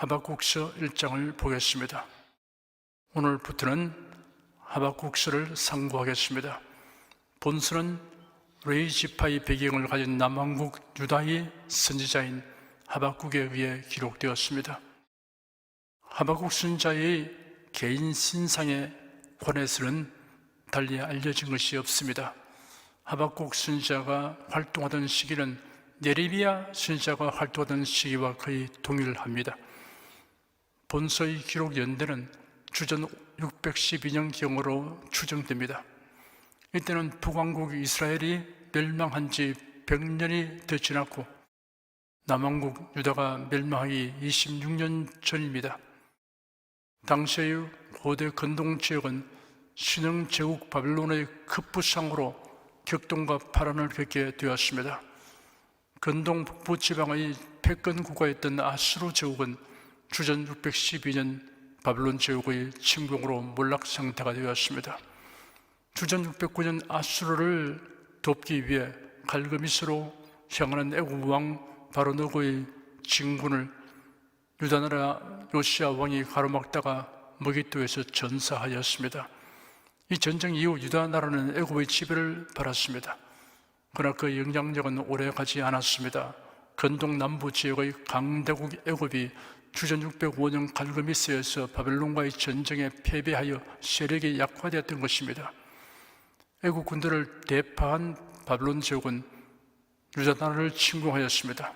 하박국서 1장을 보겠습니다. 오늘부터는 하박국서를 상고하겠습니다. 본서는 레이지파의 배경을 가진 남왕국 유다의 선지자인 하박국에 의해 기록되었습니다. 하박국 선지자의 개인 신상에 관해서는 달리 알려진 것이 없습니다. 하박국 선지자가 활동하던 시기는 예레미야 선지자가 활동하던 시기와 거의 동일합니다. 본서의 기록 연대는 주전 612년경으로 추정됩니다. 이때는 북왕국 이스라엘이 멸망한 지 100년이 더 지났고 남왕국 유다가 멸망하기 26년 전입니다. 당시의 고대 근동 지역은 신흥 제국 바벨론의 급부상으로 격동과 파란을 겪게 되었습니다. 근동 북부 지방의 패권 국가였던 아수르 제국은 주전 612년 바벨론 제국의 침공으로 몰락 상태가 되었습니다. 주전 609년 아수르를 돕기 위해 갈그미스로 향하는 애굽 왕 바로너고의 진군을 유다나라 요시야 왕이 가로막다가 머깃도에서 전사하였습니다. 이 전쟁 이후 유다나라는 애굽의 지배를 받았습니다. 그러나 그 영향력은 오래 가지 않았습니다. 근동 남부 지역의 강대국 애굽이 주전 605년 갈그미스에서 바벨론과의 전쟁에 패배하여 세력이 약화되었던 것입니다. 애국 군대를 대파한 바벨론 제국은 유다나라를 침공하였습니다.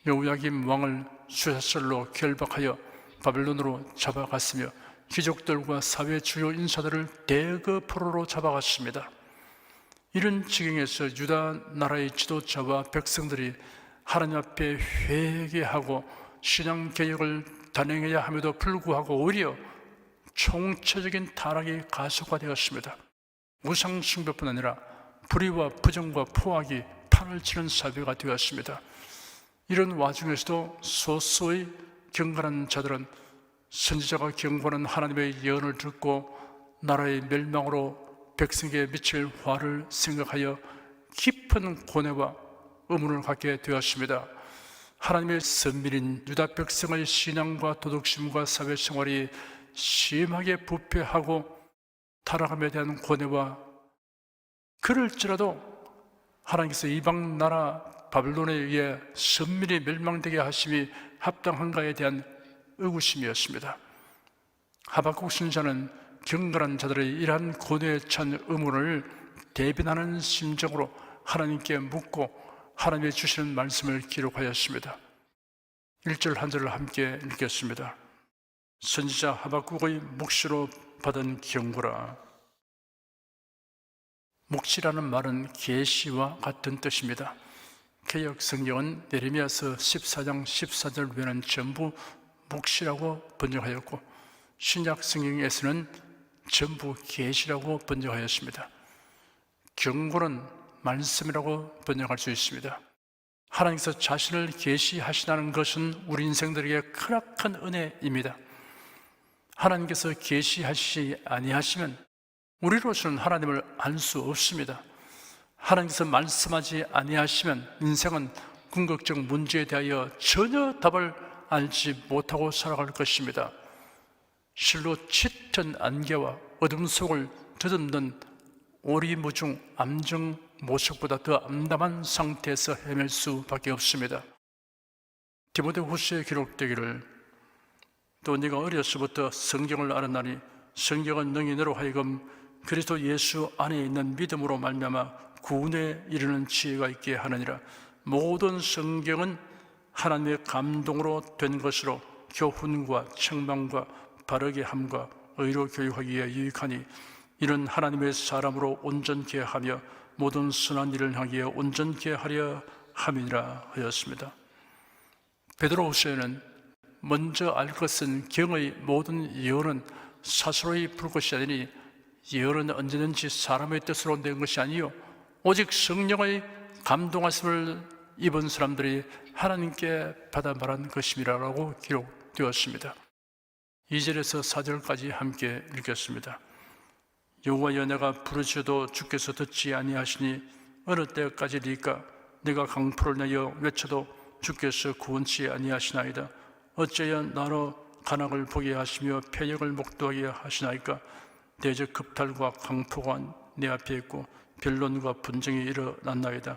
여호야김 왕을 쇠사슬로 결박하여 바벨론으로 잡아갔으며 귀족들과 사회 주요 인사들을 대거 포로로 잡아갔습니다. 이런 지경에서 유다 나라의 지도자와 백성들이 하나님 앞에 회개하고 신앙개혁을 단행해야 함에도 불구하고 오히려 총체적인 타락이 가속화되었습니다. 우상숭배뿐 아니라 불의와 부정과 포악이 판을 치는 사회가 되었습니다. 이런 와중에서도 소수의 경건한 자들은 선지자가 경고하는 하나님의 예언을 듣고 나라의 멸망으로 백성에게 미칠 화를 생각하여 깊은 고뇌와 의문을 갖게 되었습니다. 하나님의 선민인 유다 백성의 신앙과 도덕심과 사회생활이 심하게 부패하고 타락함에 대한 고뇌와 그럴지라도 하나님께서 이방 나라 바벨론에 의해 선민이 멸망되게 하심이 합당한가에 대한 의구심이었습니다. 하박국 선지자는 경건한 자들의 이러한 고뇌에 찬 의문을 대변하는 심정으로 하나님께 묻고 하나님의 주시는 말씀을 기록하였습니다. 1절 한 절을 함께 읽겠습니다. 선지자 하박국의 묵시로 받은 경고라. 묵시라는 말은 계시와 같은 뜻입니다. 개역 성경은 예레미야서 14장 14절 외에는 전부 묵시라고 번역하였고 신약 성경에서는 전부 계시라고 번역하였습니다. 경고는 말씀이라고 번역할 수 있습니다. 하나님께서 자신을 계시하시다는 것은 우리 인생들에게 크나큰 은혜입니다. 하나님께서 계시하시지 아니하시면 우리로서는 하나님을 알 수 없습니다. 하나님께서 말씀하지 아니하시면 인생은 궁극적 문제에 대하여 전혀 답을 알지 못하고 살아갈 것입니다. 실로 짙은 안개와 어둠 속을 더듬는 오리무중 암정 모습보다 더 암담한 상태에서 헤맬 수밖에 없습니다. 디모데후서에 기록되기를 또 네가 어려서부터 성경을 알았나니 성경은 능히 너로 하여금 그리스도 예수 안에 있는 믿음으로 말미암아 구원에 이르는 지혜가 있게 하느니라. 모든 성경은 하나님의 감동으로 된 것으로 교훈과 책망과 바르게 함과 의로 교육하기에 유익하니 이는 하나님의 사람으로 온전케 하며 모든 선한 일을 하기에 온전케 하려 함이니라 하였습니다. 베드로후서에는 먼저 알 것은 경의 모든 예언은 사스로이 풀 것이 아니니 예언은 언제든지 사람의 뜻으로 낸 것이 아니요 오직 성령의 감동하심을 입은 사람들이 하나님께 받아 말한 것임이라고 기록되었습니다. 2절에서 4절까지 함께 읽겠습니다. 여호와여 내가 부르짖어도 주께서 듣지 아니하시니 어느 때까지리까 내가 강포를 내어 외쳐도 주께서 구원치 아니하시나이다. 어찌하여 나로 간악을 보게 하시며 패역을 목도하게 하시나이까? 대적 급탈과 강포가 내 앞에 있고 변론과 분쟁이 일어났나이다.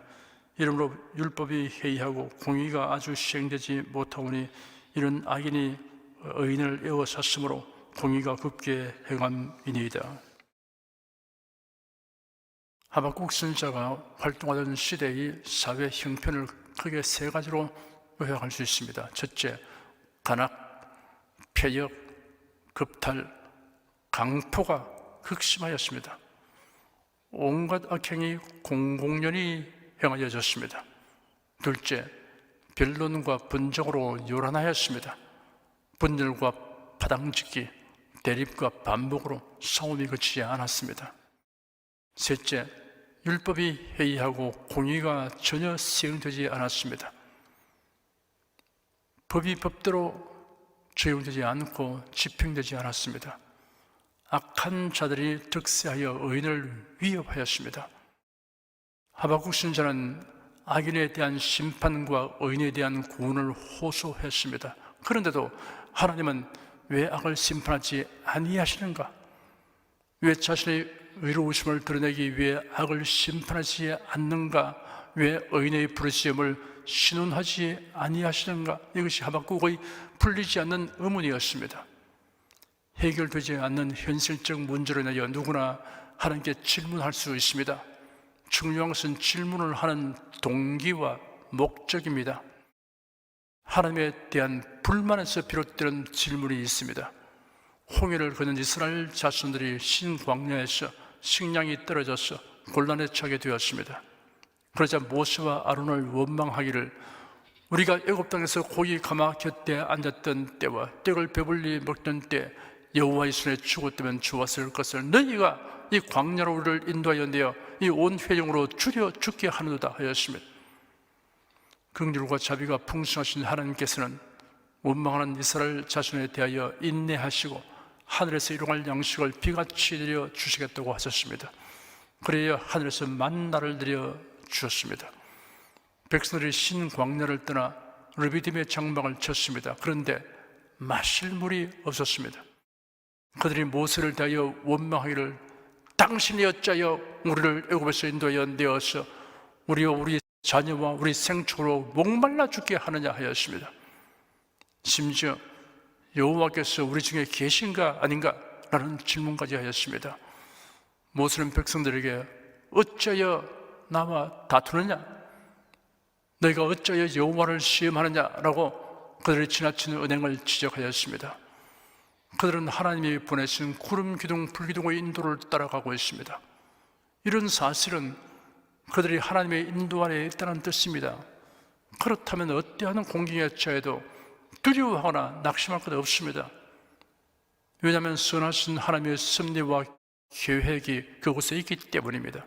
이러므로 율법이 해이하고 공의가 아주 시행되지 못하오니 이런 악인이 의인을 에워쌌으므로 공의가 급게 행함이니이다. 하박국 선지자가 활동하던 시대의 사회 형편을 크게 세 가지로 요약할 수 있습니다. 첫째, 간악, 패역, 급탈, 강포가 극심하였습니다. 온갖 악행이 공공연히 행하여졌습니다. 둘째, 변론과 분쟁으로 요란하였습니다. 분열과 파당짓기, 대립과 반복으로 싸움이 그치지 않았습니다. 셋째, 율법이 해이하고 공의가 전혀 시행되지 않았습니다. 법이 법대로 적용되지 않고 집행되지 않았습니다. 악한 자들이 득세하여 의인을 위협하였습니다. 하박국 선지자는 악인에 대한 심판과 의인에 대한 구원을 호소했습니다. 그런데도 하나님은 왜 악을 심판하지 아니하시는가? 왜 자신의 의로우심을 드러내기 위해 악을 심판하지 않는가? 왜 의인의 부르짖음을 신원하지 아니하시는가? 이것이 하박국의 풀리지 않는 의문이었습니다. 해결되지 않는 현실적 문제로 인하여 누구나 하나님께 질문할 수 있습니다. 중요한 것은 질문을 하는 동기와 목적입니다. 하나님에 대한 불만에서 비롯되는 질문이 있습니다. 홍해를 거는 이스라엘 자손들이 신광야에서 식량이 떨어져서 곤란에 처하게 되었습니다. 그러자 모세와 아론을 원망하기를, 우리가 애굽 땅에서 고기 가마 곁에 앉았던 때와 떡을 배불리 먹던 때 여호와의 손에 죽었다면 좋았을 것을 너희가 이 광야로 우리를 인도하여 내어 이 온 회중으로 줄여 죽게 하는도다 하였습니다. 긍휼과 자비가 풍성하신 하나님께서는 원망하는 이스라엘 자손에 대하여 인내하시고 하늘에서 일용할 양식을 비같이 내려 주시겠다고 하셨습니다. 그래야 하늘에서 만나를 내려 주셨습니다. 백성들이 신광야를 떠나 르비딤의 장막을 쳤습니다. 그런데 마실 물이 없었습니다. 그들이 모세를 대하여 원망하기를, 당신이 어찌하여 우리를 애굽에서 인도하여 내어서 우리와 우리 자녀와 우리 생축으로 목말라 죽게 하느냐 하였습니다. 심지어 여호와께서 우리 중에 계신가 아닌가 라는 질문까지 하였습니다. 모세는 백성들에게 어찌하여 나와 다투느냐, 너희가 어찌하여 여호와를 시험하느냐라고 그들의 지나치는 은행을 지적하였습니다. 그들은 하나님이 보내신 구름 기둥 불기둥의 인도를 따라가고 있습니다. 이런 사실은 그들이 하나님의 인도 안에 있다는 뜻입니다. 그렇다면 어떠한 공경에 처해도 두려워하거나 낙심할 것 없습니다. 왜냐하면 선하신 하나님의 섭리와 계획이 그곳에 있기 때문입니다.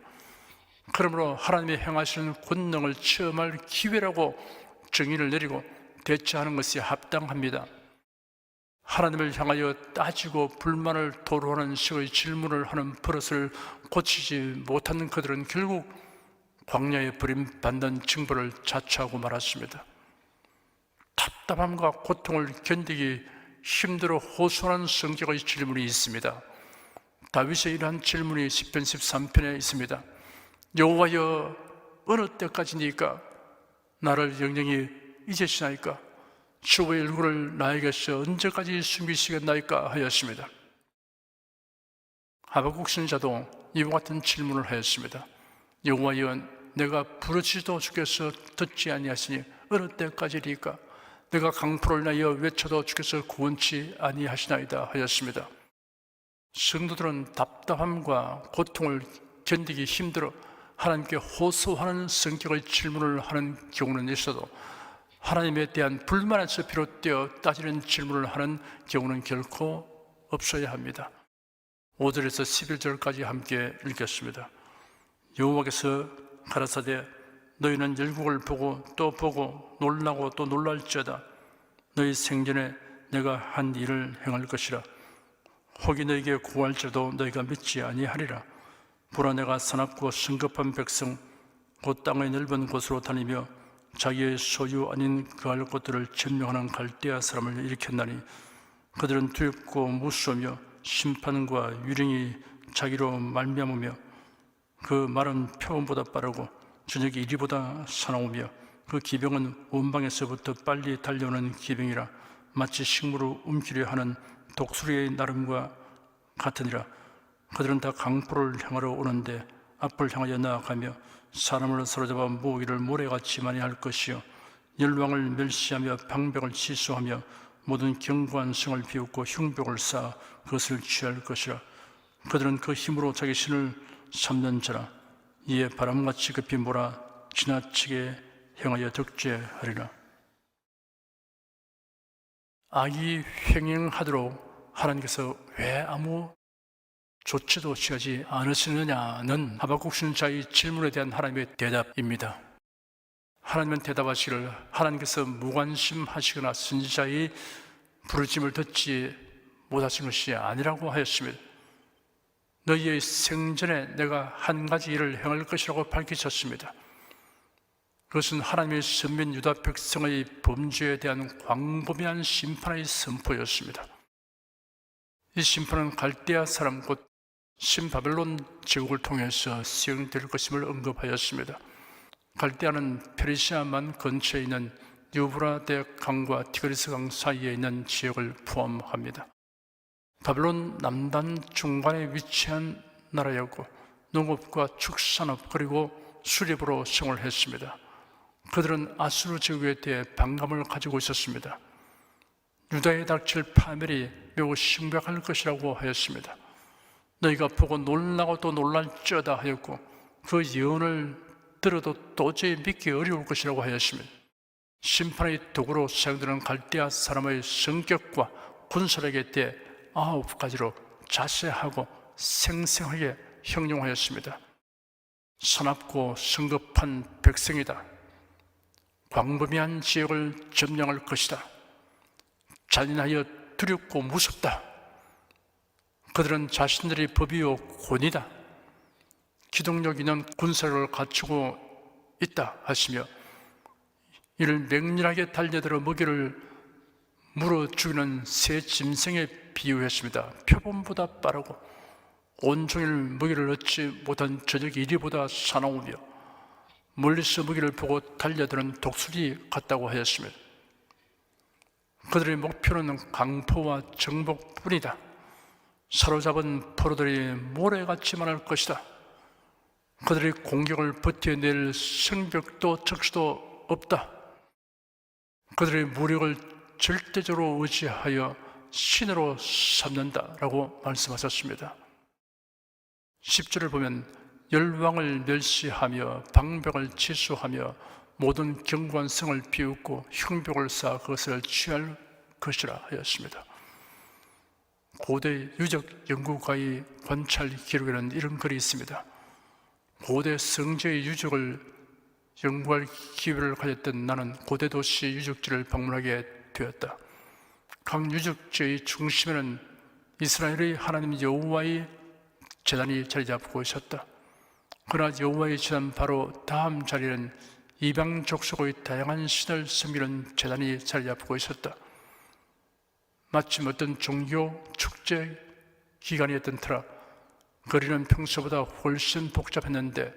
그러므로 하나님의 행하시는 권능을 체험할 기회라고 정의를 내리고 대처하는 것이 합당합니다. 하나님을 향하여 따지고 불만을 토로하는 식의 질문을 하는 버릇을 고치지 못하는 그들은 결국 광야에 버림받는 징벌을 자초하고 말았습니다. 답답함과 고통을 견디기 힘들어 호소하는 성격의 질문이 있습니다. 다윗의 이러한 질문이 시편 13편에 있습니다. 여호와여, 어느 때까지니까 나를 영영히 잊으시나이까? 주의 얼굴을 나에게서 언제까지 숨기시겠나이까 하였습니다. 하박국 선지자도 이와 같은 질문을 하였습니다. 여호와여, 내가 부르짖어도 주께서 듣지 아니하시니 어느 때까지리까? 내가 강포를 내어 외쳐도 주께서 구원치 아니하시나이다 하였습니다. 성도들은 답답함과 고통을 견디기 힘들어 하나님께 호소하는 성격의 질문을 하는 경우는 있어도 하나님에 대한 불만에서 비롯되어 따지는 질문을 하는 경우는 결코 없어야 합니다. 5절에서 11절까지 함께 읽겠습니다. 여호와께서 가라사대, 너희는 열국을 보고 또 보고 놀라고 또 놀랄지어다. 너희 생전에 내가 한 일을 행할 것이라. 혹이 너희에게 구할지라도 너희가 믿지 아니하리라. 보라, 내가 사납고 성급한 백성 곧 땅의 넓은 곳으로 다니며 자기의 소유 아닌 그할 것들을 점령하는 갈대아 사람을 일으켰나니 그들은 두렵고 무서우며 심판과 유령이 자기로 말미암으며 그 말은 표범보다 빠르고 저녁이 이리보다 사나우며 그 기병은 원방에서부터 빨리 달려오는 기병이라 마치 식물을 움키려 하는 독수리의 나름과 같으니라. 그들은 다 강포를 향하러 오는데 앞을 향하여 나아가며 사람을 사로잡아 모으기를 모래같이 많이 할 것이요 열왕을 멸시하며 방백을 치수하며 모든 견고한 성을 비웃고 흉벽을 쌓아 그것을 취할 것이라. 그들은 그 힘으로 자기 신을 삼는 자라. 이에 바람같이 급히 몰아 지나치게 행하여 득죄하리라. 악이 횡행하도록 하나님께서 왜 아무 조치도 취하지 않으시느냐는 하박국 선지자의 질문에 대한 하나님의 대답입니다. 하나님은 대답하시기를 하나님께서 무관심하시거나 선지자의 부르심을 듣지 못하신 것이 아니라고 하였으며 너희의 생전에 내가 한 가지 일을 행할 것이라고 밝히셨습니다. 그것은 하나님의 선민 유다 백성의 범죄에 대한 광범위한 심판의 선포였습니다. 이 심판은 갈대아 사람 곧 신바벨론 제국을 통해서 시행될 것임을 언급하였습니다. 갈대아는 페르시아만 근처에 있는 유브라데 강과 티그리스 강 사이에 있는 지역을 포함합니다. 바벨론 남단 중간에 위치한 나라였고 농업과 축산업 그리고 수렵으로 생활을 했습니다. 그들은 아수르 제국에 대해 반감을 가지고 있었습니다. 유다에 닥칠 파멸이 매우 심각할 것이라고 하였습니다. 너희가 보고 놀라고 또 놀랄지어다 하였고 그 예언을 들어도 도저히 믿기 어려울 것이라고 하였습니다. 심판의 도구로 사용되는 갈대아 사람의 성격과 군사력에 대해 9가지로 자세하고 생생하게 형용하였습니다. 사납고 성급한 백성이다. 광범위한 지역을 점령할 것이다. 잔인하여 두렵고 무섭다. 그들은 자신들의 법이요 권위다. 기동력 있는 군사력을 갖추고 있다 하시며 이를 맹렬하게 달려들어 먹이를 물어 죽이는 새 짐승에 비유했습니다. 표범보다 빠르고 온종일 먹이를 얻지 못한 저녁이 이리보다 사나우며 멀리서 먹이를 보고 달려드는 독수리 같다고 하였습니다. 그들의 목표는 강포와 정복뿐이다. 사로잡은 포로들이 모래같이 많을 것이다. 그들의 공격을 버텨낼 성벽도 적수도 없다. 그들의 무력을 절대적으로 의지하여 신으로 삼는다라고 말씀하셨습니다. 10절을 보면 열왕을 멸시하며 방백을 치수하며 모든 견고한 성을 비웃고 흉벽을 쌓아 그것을 취할 것이라 하였습니다. 고대 유적 연구가의 관찰 기록에는 이런 글이 있습니다. 고대 성지의 유적을 연구할 기회를 가졌던 나는 고대 도시 유적지를 방문하게 되었다. 각 유적지의 중심에는 이스라엘의 하나님 여호와의 제단이 자리 잡고 있었다. 그러나 여호와의 제단 바로 다음 자리에는 이방 족속의 다양한 신을 섬기는 제단이 자리 잡고 있었다. 마침 어떤 종교 축제 기간이었던 터라 거리는 평소보다 훨씬 복잡했는데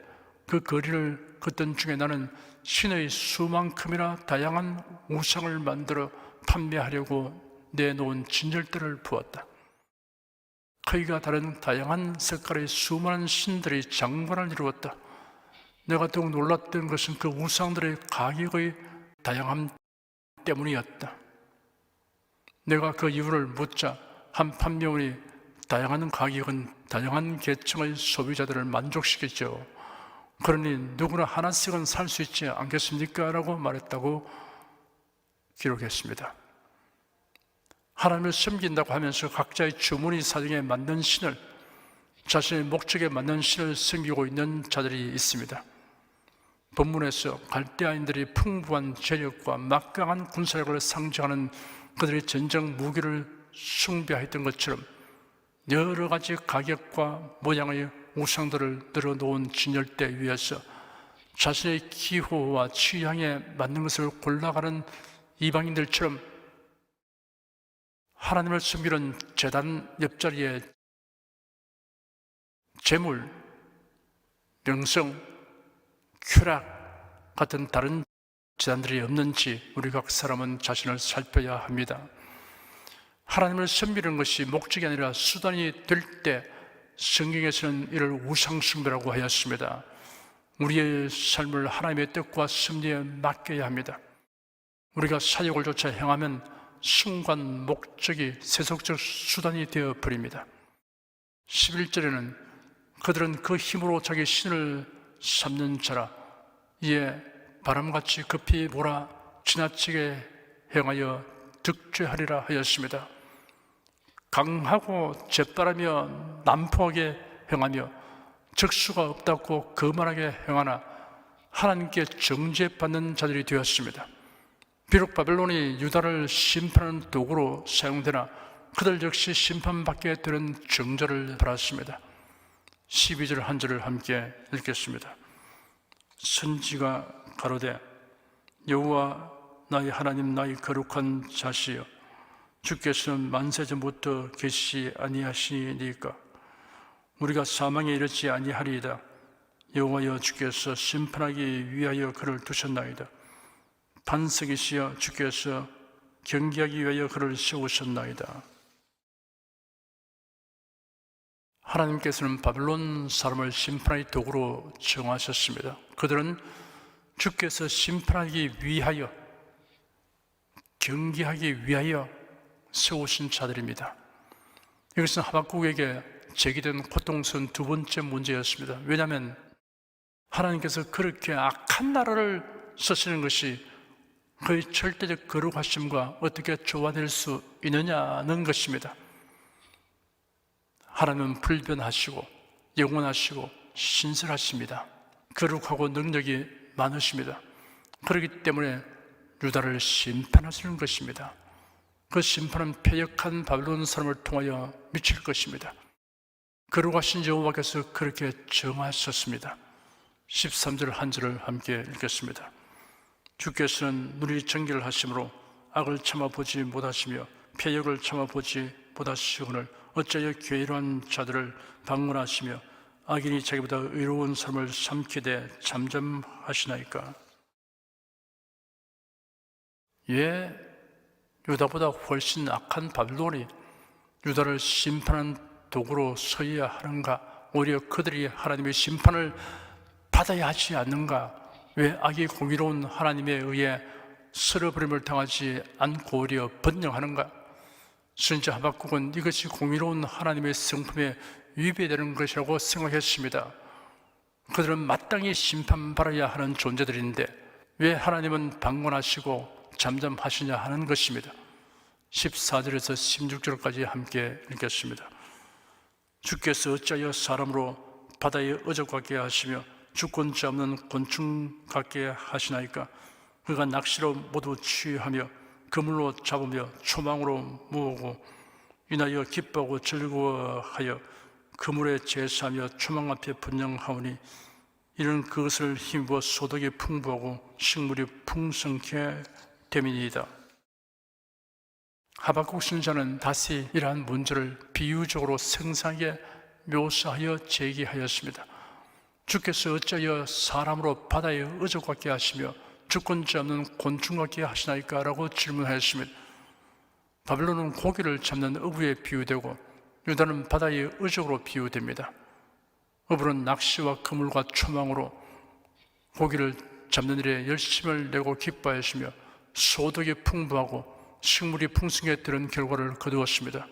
그 거리를 걷던 중에 나는 신의 수만큼이나 다양한 우상을 만들어 판매하려고 내놓은 진열대를 보았다. 크기가 다른 다양한 색깔의 수많은 신들이 장관을 이루었다. 내가 더욱 놀랐던 것은 그 우상들의 가격의 다양함 때문이었다. 내가 그 이유를 묻자 한 판매원이 다양한 가격은 다양한 계층의 소비자들을 만족시키죠. 그러니 누구나 하나씩은 살 수 있지 않겠습니까? 라고 말했다고 기록했습니다. 하나님을 섬긴다고 하면서 각자의 주머니 사정에 맞는 신을, 자신의 목적에 맞는 신을 섬기고 있는 자들이 있습니다. 본문에서 갈대아인들이 풍부한 재력과 막강한 군사력을 상징하는 그들의 전쟁 무기를 숭배했던 것처럼 여러 가지 가격과 모양의 우상들을 늘어놓은 진열대 위에서 자신의 기호와 취향에 맞는 것을 골라가는 이방인들처럼 하나님을 섬기는 제단 옆자리에 재물, 명성, 쾌락 같은 다른 제단들이 없는지 우리 각 사람은 자신을 살펴야 합니다. 하나님을 섬기는 것이 목적이 아니라 수단이 될 때 성경에서는 이를 우상숭배라고 하였습니다. 우리의 삶을 하나님의 뜻과 섭리에 맡겨야 합니다. 우리가 사역을 조차 행하면 순간 목적이 세속적 수단이 되어버립니다. 11절에는 그들은 그 힘으로 자기 신을 삼는 자라, 이에 바람같이 급히 몰아 지나치게 행하여 득죄하리라 하였습니다. 강하고 재빠르며 난폭하게 행하며 적수가 없다고 거만하게 행하나 하나님께 정죄받는 자들이 되었습니다. 비록 바벨론이 유다를 심판하는 도구로 사용되나 그들 역시 심판받게 되는 정죄를 받았습니다. 12절 한 절을 함께 읽겠습니다. 선지가 가로되 여호와 나의 하나님 나의 거룩한 자시여 주께서는 만세전부터 계시지 아니하시니까 우리가 사망에 이르지 아니하리이다. 여호와여 주께서 심판하기 위하여 그를 두셨나이다. 반석이시여 주께서 경계하기 위하여 그를 세우셨나이다. 하나님께서는 바벨론 사람을 심판의 도구로 정하셨습니다. 그들은 주께서 심판하기 위하여, 경계하기 위하여 세우신 자들입니다. 이것은 하박국에게 제기된 고통스러운 두 번째 문제였습니다. 왜냐하면 하나님께서 그렇게 악한 나라를 쓰시는 것이 그의 절대적 거룩하심과 어떻게 조화될 수 있느냐는 것입니다. 하나님은 불변하시고 영원하시고 신실하십니다. 거룩하고 능력이 많으십니다. 그렇기 때문에 유다를 심판하시는 것입니다. 그 심판은 패역한 바벨론 사람을 통하여 미칠 것입니다. 거룩하신 여호와께서 그렇게 정하셨습니다. 13절 한 절을 함께 읽겠습니다. 주께서는 눈이 정결 하심으로 악을 참아보지 못하시며 패역을 참아보지 못하시거늘 어찌하여 괴로운 자들을 방문하시며 악인이 자기보다 의로운 사람을 삼키되 잠잠하시나이까. 왜 유다보다 훨씬 악한 바벨론이 유다를 심판하는 도구로 서야 하는가? 오히려 그들이 하나님의 심판을 받아야 하지 않는가? 왜 악이 공의로운 하나님에 의해 쓸어버림을 당하지 않고 오히려 번영하는가? 선지자 하박국은 이것이 공의로운 하나님의 성품에 위배되는 것이라고 생각했습니다. 그들은 마땅히 심판받아야 하는 존재들인데 왜 하나님은 방관하시고 잠잠하시냐 하는 것입니다. 14절에서 16절까지 함께 읽겠습니다. 주께서 어찌하여 사람으로 바다에 어적 같게 하시며 주권자 없는 곤충 같게 하시나이까. 그가 낚시로 모두 취하며 그물로 잡으며 초망으로 모으고 인하여 기뻐하고 즐거워하여 그물에 제사하며 초망 앞에 분향하오니 이는 그것을 힘입어 소득이 풍부하고 식물이 풍성케 됨이니이다. 하박국 선지자는 다시 이러한 문제를 비유적으로 생생하게 묘사하여 제기하였습니다. 주께서 어찌하여 사람으로 바다에 어적 같게 하시며 주권자 없는 곤충 같게 하시나이까? 라고 질문하였습니다. 바벨론은 고기를 잡는 어부에 비유되고 유다는 바다의 어적으로 비유됩니다. 어부는 낚시와 그물과 초망으로 고기를 잡는 일에 열심을 내고 기뻐하시며 소득이 풍부하고 식물이 풍성해 드는 결과를 거두었습니다.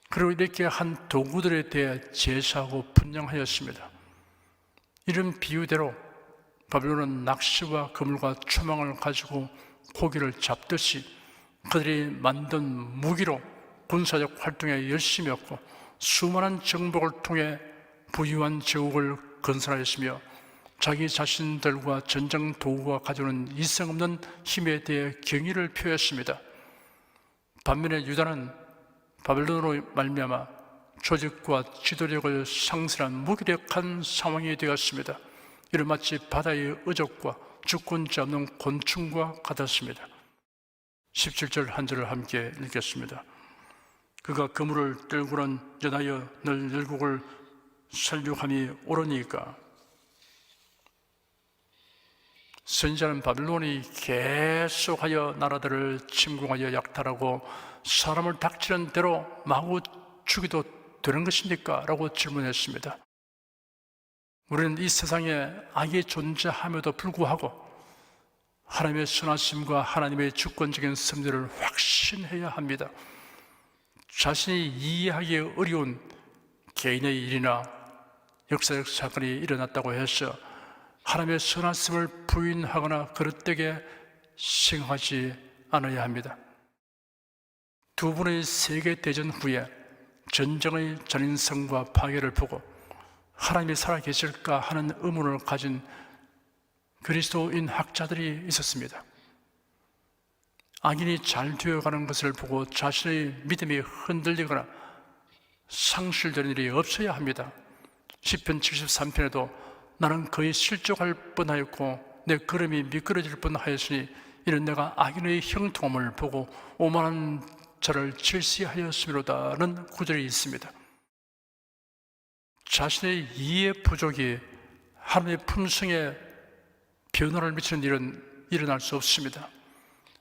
그리고 이렇게 한 도구들에 대해 제사하고 분양하였습니다. 이런 비유대로 바벨론은 낚시와 그물과 초망을 가지고 고기를 잡듯이 그들이 만든 무기로 군사적 활동에 열심히 했고 수많은 정복을 통해 부유한 제국을 건설하였으며 자기 자신들과 전쟁 도구가 가져오는 이성 없는 힘에 대해 경의를 표했습니다. 반면에 유다는 바벨론으로 말미암아 조직과 지도력을 상실한 무기력한 상황이 되었습니다. 이는 마치 바다의 의적과 주권자 없는 곤충과 같았습니다. 17절 한 절을 함께 읽겠습니다. 그가 그물을 떨고는 연하여 늘 열국을 살육함이 옳으니까. 선지자는 바빌론이 계속하여 나라들을 침공하여 약탈하고 사람을 닥치는 대로 마구 죽이도 되는 것입니까? 라고 질문했습니다. 우리는 이 세상에 악이 존재함에도 불구하고 하나님의 선하심과 하나님의 주권적인 섭리를 확신해야 합니다. 자신이 이해하기 어려운 개인의 일이나 역사적 사건이 일어났다고 해서 하나님의 선하심을 부인하거나 그릇되게 생각하지 않아야 합니다. 두 번의 세계대전 후에 전쟁의 전인성과 파괴를 보고 하나님이 살아계실까 하는 의문을 가진 그리스도인 학자들이 있었습니다. 악인이 잘 되어가는 것을 보고 자신의 믿음이 흔들리거나 상실되는 일이 없어야 합니다. 시편 73편에도 나는 거의 실족할 뻔하였고 내 걸음이 미끄러질 뻔하였으니 이는 내가 악인의 형통함을 보고 오만한 자를 질시하였음이로다는 구절이 있습니다. 자신의 이해 부족이 하나님의 품성에 변화를 미치는 일은 일어날 수 없습니다.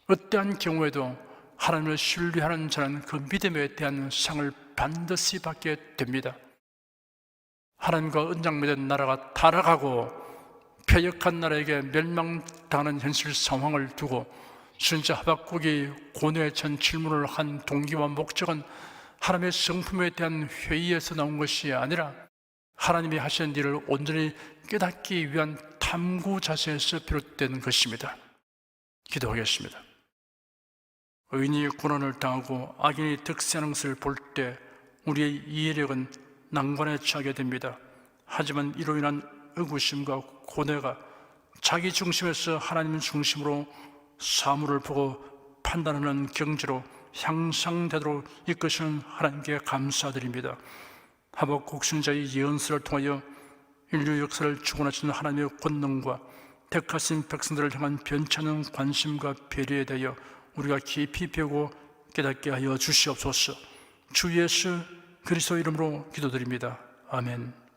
어떠한 경우에도 하나님을 신뢰하는 자는 그 믿음에 대한 상을 반드시 받게 됩니다. 하나님과 언약 맺은 나라가 타락하고 패역한 나라에게 멸망당하는 현실 상황을 두고 선지자 하박국이 고뇌에 찬 질문을 한 동기와 목적은 하나님의 성품에 대한 회의에서 나온 것이 아니라 하나님이 하시는 일을 온전히 깨닫기 위한 탐구 자세에서 비롯된 것입니다. 기도하겠습니다. 의인이 고난을 당하고 악인이 득세하는 것을 볼 때 우리의 이해력은 난관에 처하게 됩니다. 하지만 이로 인한 의구심과 고뇌가 자기 중심에서 하나님 중심으로 사물을 보고 판단하는 경지로 향상되도록 이끄시는 하나님께 감사드립니다. 하박국 선지자의 예언서를 통하여 인류 역사를 주관하시는 하나님의 권능과 택하신 백성들을 향한 변치 않는 관심과 배려에 대하여 우리가 깊이 배우고 깨닫게 하여 주시옵소서. 주 예수 그리스도 이름으로 기도드립니다. 아멘.